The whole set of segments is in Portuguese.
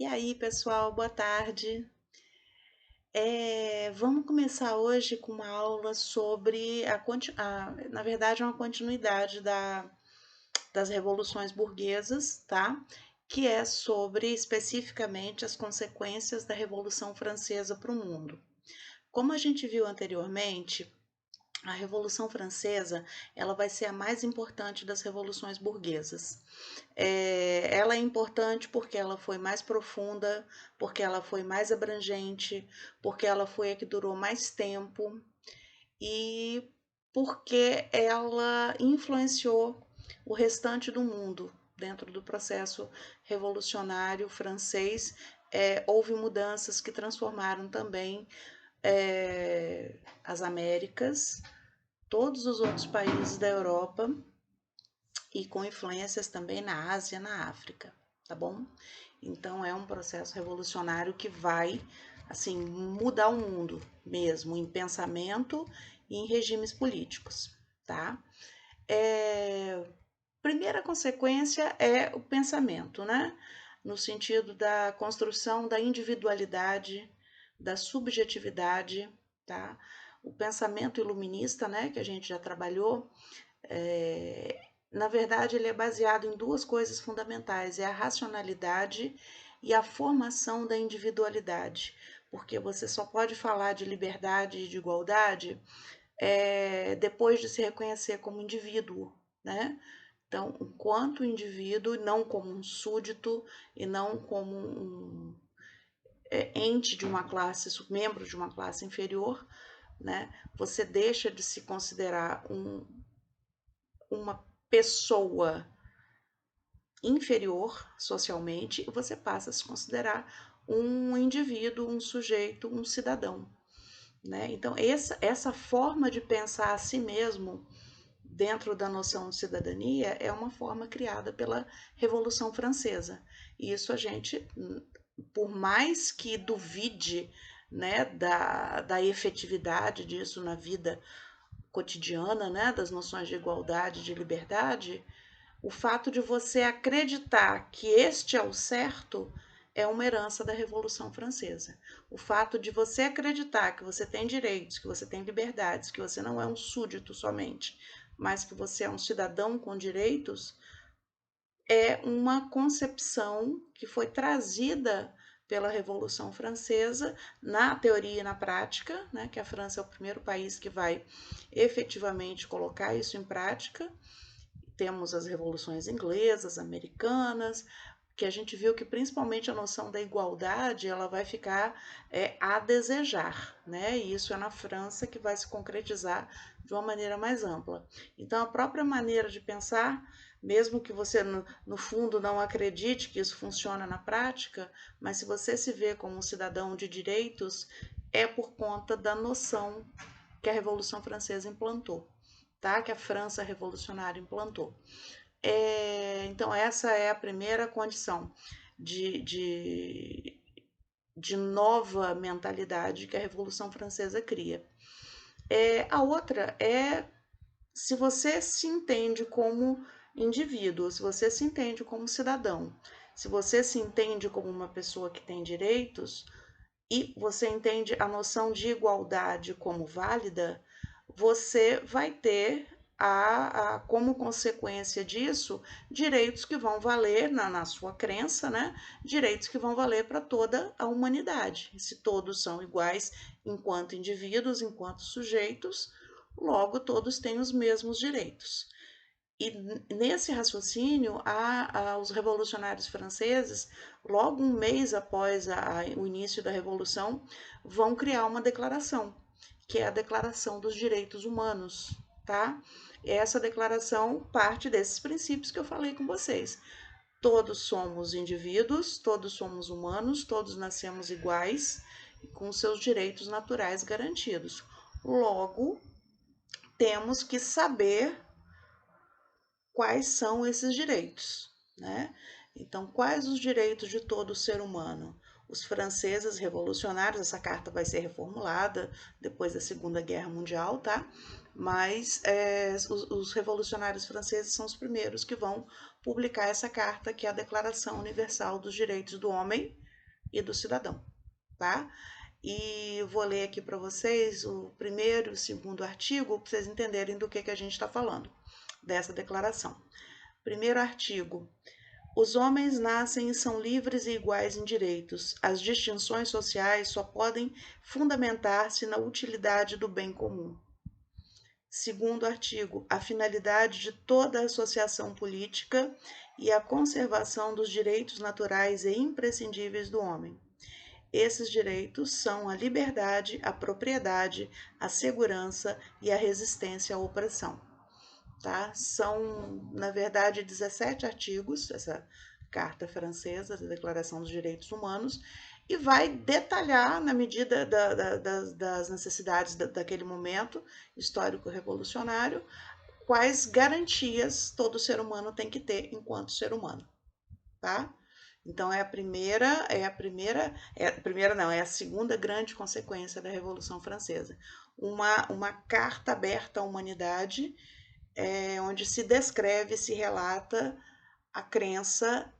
E aí, pessoal, boa tarde. Vamos começar hoje com uma aula sobre na verdade, uma continuidade das revoluções burguesas, tá? Que é sobre especificamente as consequências da Revolução Francesa para o mundo. Como a gente viu anteriormente, a Revolução Francesa, ela vai ser a mais importante das revoluções burguesas. Ela é importante porque ela foi mais profunda, porque ela foi mais abrangente, porque ela foi a que durou mais tempo e porque ela influenciou o restante do mundo dentro do processo revolucionário francês. Houve mudanças que transformaram também as Américas, todos os outros países da Europa e com influências também na Ásia, na África, tá bom? Então é um processo revolucionário que vai assim mudar o mundo mesmo em pensamento e em regimes políticos, tá? Primeira consequência é o pensamento, né? No sentido da construção da individualidade, da subjetividade, tá? O pensamento iluminista, né, que a gente já trabalhou, na verdade, ele é baseado em duas coisas fundamentais: é a racionalidade e a formação da individualidade, porque você só pode falar de liberdade e de igualdade depois de se reconhecer como indivíduo, né? Então, enquanto indivíduo, não como um súdito e não como um ente de uma classe, membro de uma classe inferior, né? Você deixa de se considerar uma pessoa inferior socialmente e você passa a se considerar um indivíduo, um sujeito, um cidadão, né? Então, essa forma de pensar a si mesmo dentro da noção de cidadania é uma forma criada pela Revolução Francesa. E isso a gente, por mais que duvide, né, da efetividade disso na vida cotidiana, né, das noções de igualdade, de liberdade, o fato de você acreditar que este é o certo é uma herança da Revolução Francesa. O fato de você acreditar que você tem direitos, que você tem liberdades, que você não é um súdito somente, mas que você é um cidadão com direitos, é uma concepção que foi trazida pela Revolução Francesa na teoria e na prática, né, que a França é o primeiro país que vai efetivamente colocar isso em prática. Temos as revoluções inglesas, americanas, que a gente viu que principalmente a noção da igualdade ela vai ficar a desejar, né? E isso é na França que vai se concretizar de uma maneira mais ampla. Então, a própria maneira de pensar, mesmo que você no fundo não acredite que isso funciona na prática, mas se você se vê como um cidadão de direitos, é por conta da noção que a Revolução Francesa implantou, tá? Que a França revolucionária implantou. Então, essa é a primeira condição de, de, de nova mentalidade que a Revolução Francesa cria. A outra é se você se entende como indivíduo, se você se entende como cidadão, se você se entende como uma pessoa que tem direitos e você entende a noção de igualdade como válida, você vai ter como consequência disso, direitos que vão valer na sua crença, né? Direitos que vão valer para toda a humanidade. Se todos são iguais enquanto indivíduos, enquanto sujeitos, logo todos têm os mesmos direitos. E nesse raciocínio, os revolucionários franceses, logo um mês após o início da Revolução, vão criar uma declaração, que é a Declaração dos Direitos Humanos, tá? Essa declaração parte desses princípios que eu falei com vocês. Todos somos indivíduos, todos somos humanos, todos nascemos iguais, com seus direitos naturais garantidos. Logo, temos que saber quais são esses direitos, né? Então, quais os direitos de todo ser humano? Os franceses revolucionários, essa carta vai ser reformulada depois da Segunda Guerra Mundial, tá? Mas os revolucionários franceses são os primeiros que vão publicar essa carta, que é a Declaração Universal dos Direitos do Homem, e do cidadão, tá? E vou ler aqui para vocês o primeiro e o segundo artigo, para vocês entenderem do que a gente está falando, dessa declaração. Primeiro artigo. Os homens nascem e são livres e iguais em direitos. As distinções sociais só podem fundamentar-se na utilidade do bem comum. Segundo artigo, a finalidade de toda associação política e a conservação dos direitos naturais e imprescindíveis do homem. Esses direitos são a liberdade, a propriedade, a segurança e a resistência à opressão. Tá? São, na verdade, 17 artigos, essa Carta Francesa, da Declaração dos Direitos Humanos, e vai detalhar, na medida das necessidades daquele momento histórico-revolucionário, quais garantias todo ser humano tem que ter enquanto ser humano. Tá? Então é a segunda grande consequência da Revolução Francesa. Uma carta aberta à humanidade, onde se descreve, se relata a crença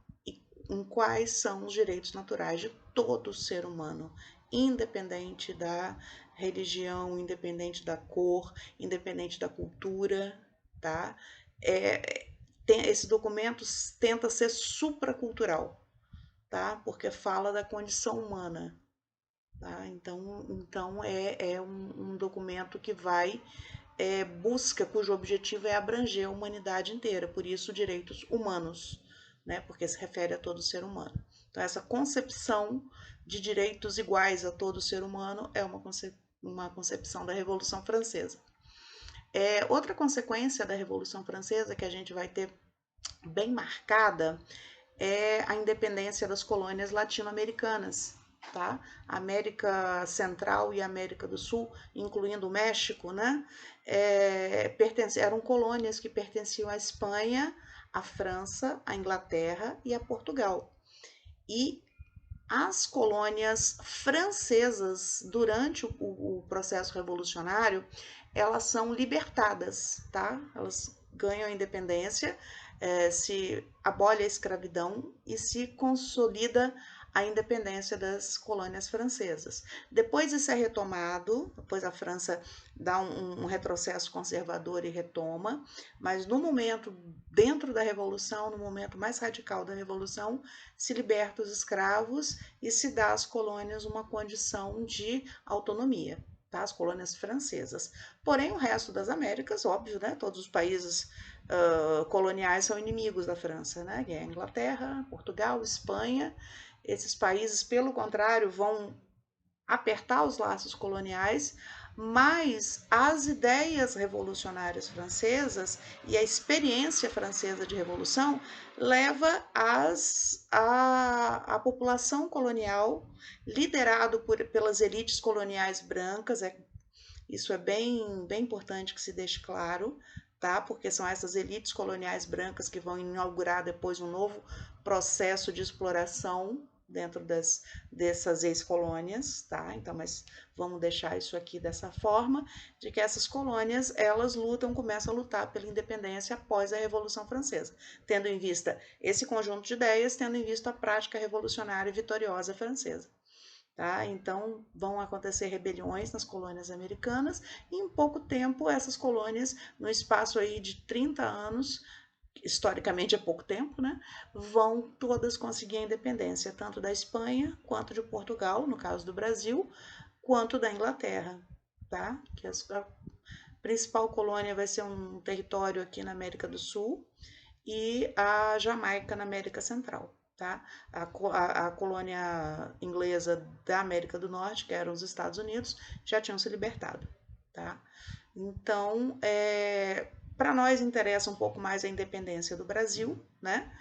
em quais são os direitos naturais de todo ser humano, independente da religião, independente da cor, independente da cultura, tá? Esse documento tenta ser supracultural, tá? Porque fala da condição humana, tá? Então é um documento que vai busca, cujo objetivo é abranger a humanidade inteira, por isso direitos humanos, né? Porque se refere a todo ser humano. Então essa concepção de direitos iguais a todo ser humano é uma concepção da Revolução Francesa. Outra consequência da Revolução Francesa que a gente vai ter bem marcada é a independência das colônias latino-americanas, tá? América Central e América do Sul, incluindo o México, né? Eram colônias que pertenciam à Espanha, à França, à Inglaterra e a Portugal. E as colônias francesas, durante o processo revolucionário, elas são libertadas, tá? Elas ganham a independência, se abole a escravidão e se consolida a independência das colônias francesas. Depois isso é retomado, depois a França dá um retrocesso conservador e retoma, mas no momento, dentro da Revolução, no momento mais radical da Revolução, se liberta os escravos e se dá às colônias uma condição de autonomia, tá? As colônias francesas. Porém, o resto das Américas, óbvio, né? Todos os países coloniais são inimigos da França, né? Que é a Inglaterra, Portugal, Espanha. Esses países, pelo contrário, vão apertar os laços coloniais, mas as ideias revolucionárias francesas e a experiência francesa de revolução leva a população colonial, liderado pelas elites coloniais brancas, isso é bem importante que se deixe claro, tá? Porque são essas elites coloniais brancas que vão inaugurar depois um novo processo de exploração dentro dessas ex-colônias, tá? Então, mas vamos deixar isso aqui dessa forma, de que essas colônias, elas começam a lutar pela independência após a Revolução Francesa, tendo em vista esse conjunto de ideias, tendo em vista a prática revolucionária e vitoriosa francesa. Tá? Então, vão acontecer rebeliões nas colônias americanas e em pouco tempo essas colônias, no espaço aí de 30 anos, historicamente é pouco tempo, né, vão todas conseguir a independência, tanto da Espanha, quanto de Portugal, no caso do Brasil, quanto da Inglaterra, tá? Que a principal colônia vai ser um território aqui na América do Sul e a Jamaica na América Central. Tá? A colônia inglesa da América do Norte, que eram os Estados Unidos, já tinham se libertado. Tá? Então, para nós interessa um pouco mais a independência do Brasil, né?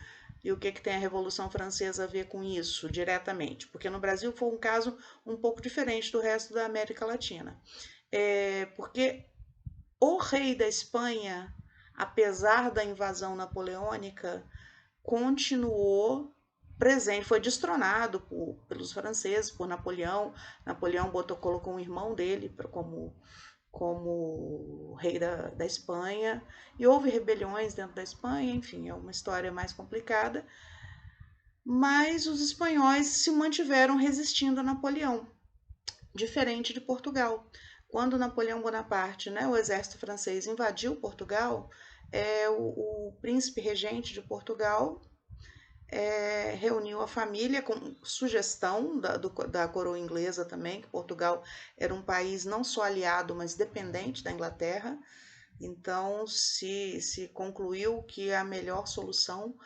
E o que tem a Revolução Francesa a ver com isso diretamente? Porque no Brasil foi um caso um pouco diferente do resto da América Latina. Porque o rei da Espanha, apesar da invasão napoleônica, continuou presente, foi destronado pelos franceses, por Napoleão. Napoleão colocou um irmão dele como rei da Espanha, e houve rebeliões dentro da Espanha, enfim, é uma história mais complicada. mas os espanhóis se mantiveram resistindo a Napoleão, diferente de Portugal. Quando Napoleão Bonaparte, né, o exército francês invadiu Portugal, o príncipe regente de Portugal reuniu a família com sugestão da coroa inglesa também, que Portugal era um país não só aliado, mas dependente da Inglaterra. Então se concluiu que a melhor solução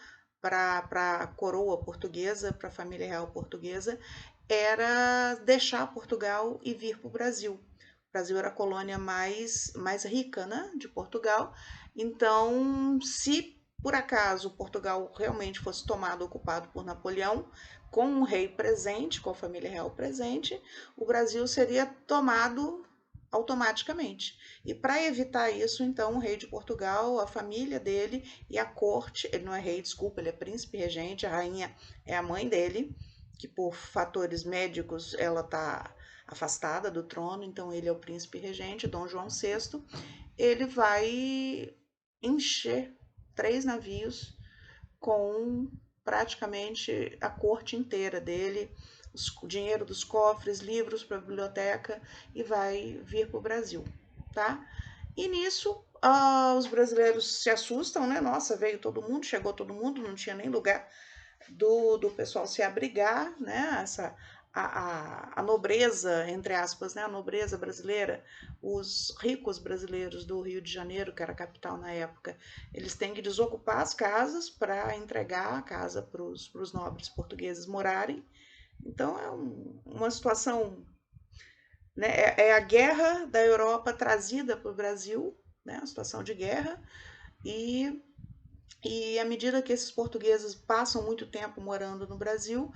para a coroa portuguesa, para a família real portuguesa, era deixar Portugal e vir para o Brasil. O Brasil era a colônia mais rica, né, de Portugal. Então, se por acaso Portugal realmente fosse tomado, ocupado por Napoleão, com um rei presente, com a família real presente, o Brasil seria tomado automaticamente. E para evitar isso, então, o rei de Portugal, a família dele e a corte, ele não é rei, desculpa, ele é príncipe regente, a rainha é a mãe dele, que por fatores médicos ela está afastada do trono, então ele é o príncipe regente, Dom João VI, ele vai encher 3 navios com praticamente a corte inteira dele, o dinheiro dos cofres, livros para a biblioteca e vai vir para o Brasil, tá? E nisso os brasileiros se assustam, né? Nossa, veio todo mundo, chegou todo mundo, não tinha nem lugar do pessoal se abrigar, né? A nobreza, entre aspas, né? A nobreza brasileira, os ricos brasileiros do Rio de Janeiro, que era a capital na época, eles têm que desocupar as casas para entregar a casa para os nobres portugueses morarem. Então é uma situação, né? É a guerra da Europa trazida para o Brasil, né? A situação de guerra e à medida que esses portugueses passam muito tempo morando no Brasil,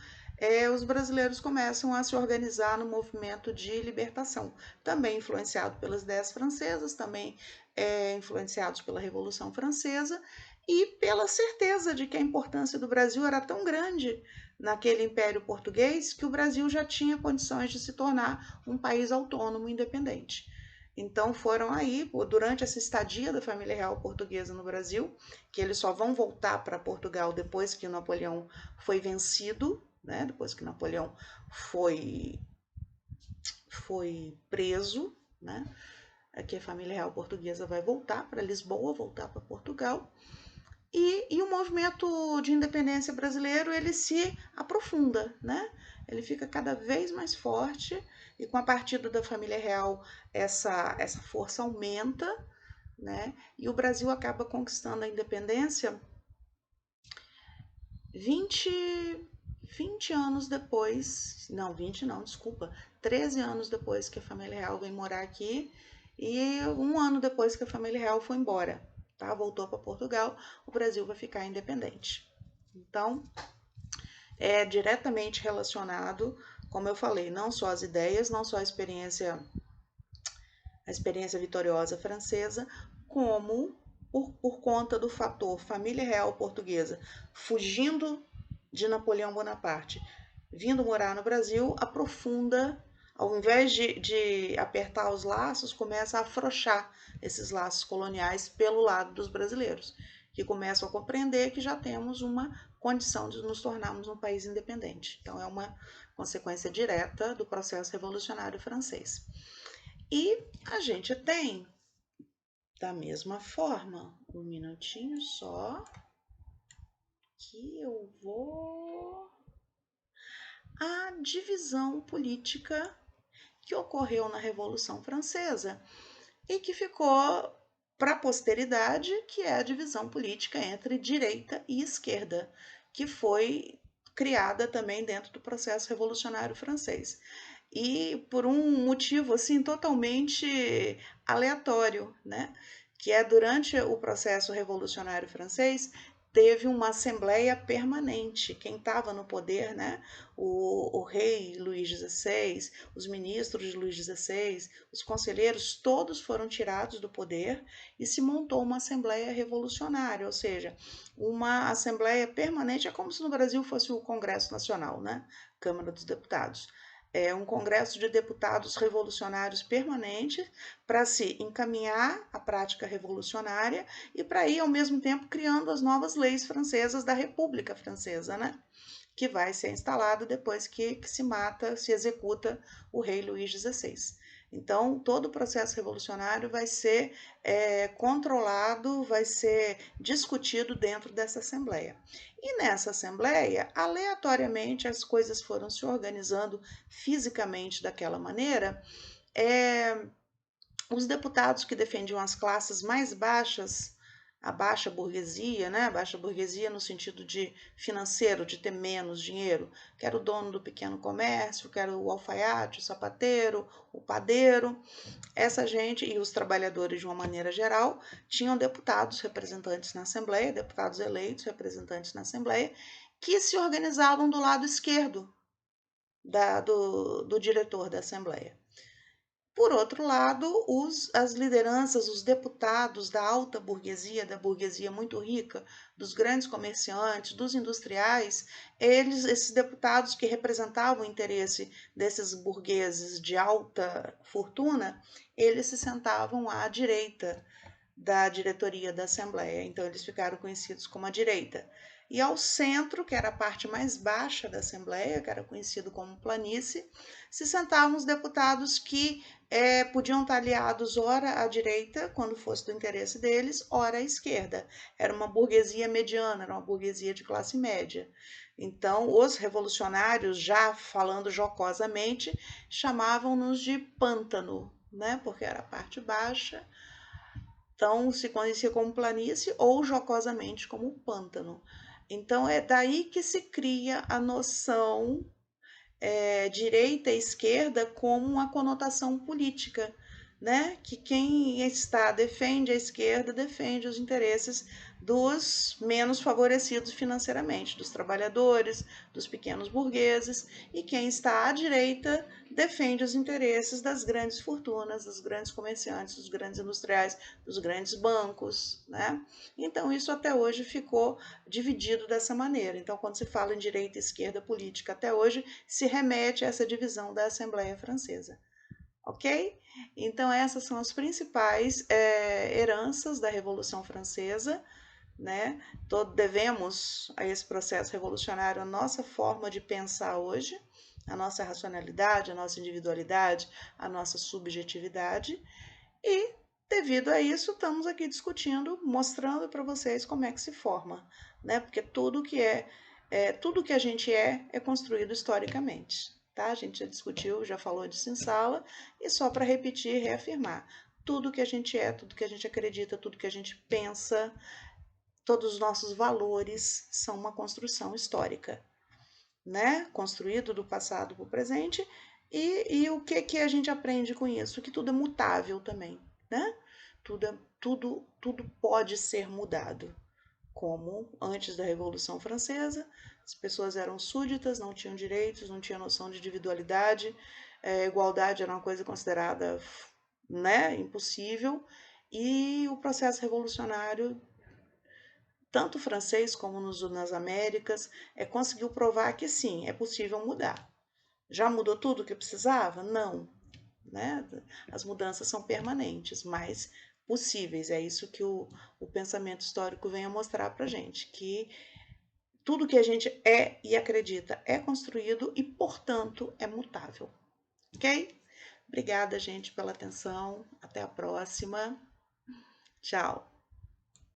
os brasileiros começam a se organizar no movimento de libertação, também influenciado pelas ideias francesas, também influenciados pela Revolução Francesa e pela certeza de que a importância do Brasil era tão grande naquele Império Português que o Brasil já tinha condições de se tornar um país autônomo independente. Então foram aí, durante essa estadia da família real portuguesa no Brasil, que eles só vão voltar para Portugal depois que o Napoleão foi vencido, né? Depois que Napoleão foi preso, né? Aqui a família real portuguesa vai voltar para Lisboa, voltar para Portugal. E o movimento de independência brasileiro ele se aprofunda, né? Ele fica cada vez mais forte e com a partida da família real essa força aumenta, né? E o Brasil acaba conquistando a independência 20, 20 anos depois, não, 20 não, desculpa, 13 anos depois que a família real vem morar aqui e um ano depois que a família real foi embora, tá? Voltou para Portugal, o Brasil vai ficar independente. Então, é diretamente relacionado, como eu falei, não só as ideias, não só a experiência vitoriosa francesa, como por conta do fator família real portuguesa fugindo de Napoleão Bonaparte, vindo morar no Brasil, aprofunda, ao invés de apertar os laços, começa a afrouxar esses laços coloniais pelo lado dos brasileiros, que começam a compreender que já temos uma condição de nos tornarmos um país independente. Então, é uma consequência direta do processo revolucionário francês. E a gente tem, da mesma forma, um minutinho só, que eu vou. A divisão política que ocorreu na Revolução Francesa e que ficou para a posteridade, que é a divisão política entre direita e esquerda, que foi criada também dentro do processo revolucionário francês. E por um motivo assim totalmente aleatório, né? Que é durante o processo revolucionário francês teve uma assembleia permanente. Quem estava no poder, né? O rei Luís XVI, os ministros de Luís XVI, os conselheiros, todos foram tirados do poder e se montou uma assembleia revolucionária, ou seja, uma assembleia permanente. É como se no Brasil fosse o Congresso Nacional, né? Câmara dos Deputados. É um congresso de deputados revolucionários permanente para se encaminhar a prática revolucionária e para ir ao mesmo tempo criando as novas leis francesas da República Francesa, né? que vai ser instalado depois que se mata, se executa o rei Luís XVI. Então, todo o processo revolucionário vai ser controlado, vai ser discutido dentro dessa Assembleia. E nessa Assembleia, aleatoriamente, as coisas foram se organizando fisicamente daquela maneira. Os deputados que defendiam as classes mais baixas, a baixa burguesia, né? A baixa burguesia no sentido de financeiro, de ter menos dinheiro, que era o dono do pequeno comércio, que era o alfaiate, o sapateiro, o padeiro, essa gente e os trabalhadores de uma maneira geral tinham deputados representantes na Assembleia, deputados eleitos representantes na Assembleia, que se organizavam do lado esquerdo do diretor da Assembleia. Por outro lado, as lideranças, os deputados da alta burguesia, da burguesia muito rica, dos grandes comerciantes, dos industriais, esses deputados que representavam o interesse desses burgueses de alta fortuna, eles se sentavam à direita da diretoria da Assembleia, então eles ficaram conhecidos como a direita. E ao centro, que era a parte mais baixa da Assembleia, que era conhecido como planície, se sentavam os deputados que podiam estar aliados ora à direita, quando fosse do interesse deles, ora à esquerda. Era uma burguesia mediana, era uma burguesia de classe média. Então, os revolucionários, já falando jocosamente, chamavam-nos de pântano, né? Porque era a parte baixa. Então, se conhecia como planície ou jocosamente como pântano. Então, é daí que se cria a noção direita e esquerda como uma conotação política, né? Que quem defende a esquerda defende os interesses dos menos favorecidos financeiramente, dos trabalhadores, dos pequenos burgueses, e quem está à direita defende os interesses das grandes fortunas, dos grandes comerciantes, dos grandes industriais, dos grandes bancos, né? Então isso até hoje ficou dividido dessa maneira. Então, quando se fala em direita e esquerda política até hoje, se remete a essa divisão da Assembleia Francesa. Ok? Então, essas são as principais heranças da Revolução Francesa, né? Devemos a esse processo revolucionário a nossa forma de pensar hoje, a nossa racionalidade, a nossa individualidade, a nossa subjetividade, e devido a isso estamos aqui discutindo, mostrando para vocês como é que se forma, né? Porque tudo que a gente é construído historicamente, tá? A gente já discutiu, já falou disso em sala, e só para repetir e reafirmar, tudo que a gente tudo que a gente acredita, tudo que a gente pensa, todos os nossos valores são uma construção histórica, né? Construído do passado para o presente. E o que a gente aprende com isso? Que tudo é mutável também, né? Tudo pode ser mudado. Como antes da Revolução Francesa, as pessoas eram súditas, não tinham direitos, não tinham noção de individualidade, igualdade era uma coisa considerada, né, impossível, e o processo revolucionário, tanto francês como nas Américas, conseguiu provar que sim, é possível mudar. Já mudou tudo o que precisava? Não, né? As mudanças são permanentes, mas possíveis. É isso que o pensamento histórico vem a mostrar para a gente, que tudo que a gente é e acredita é construído e, portanto, é mutável. Ok? Obrigada, gente, pela atenção. Até a próxima. Tchau.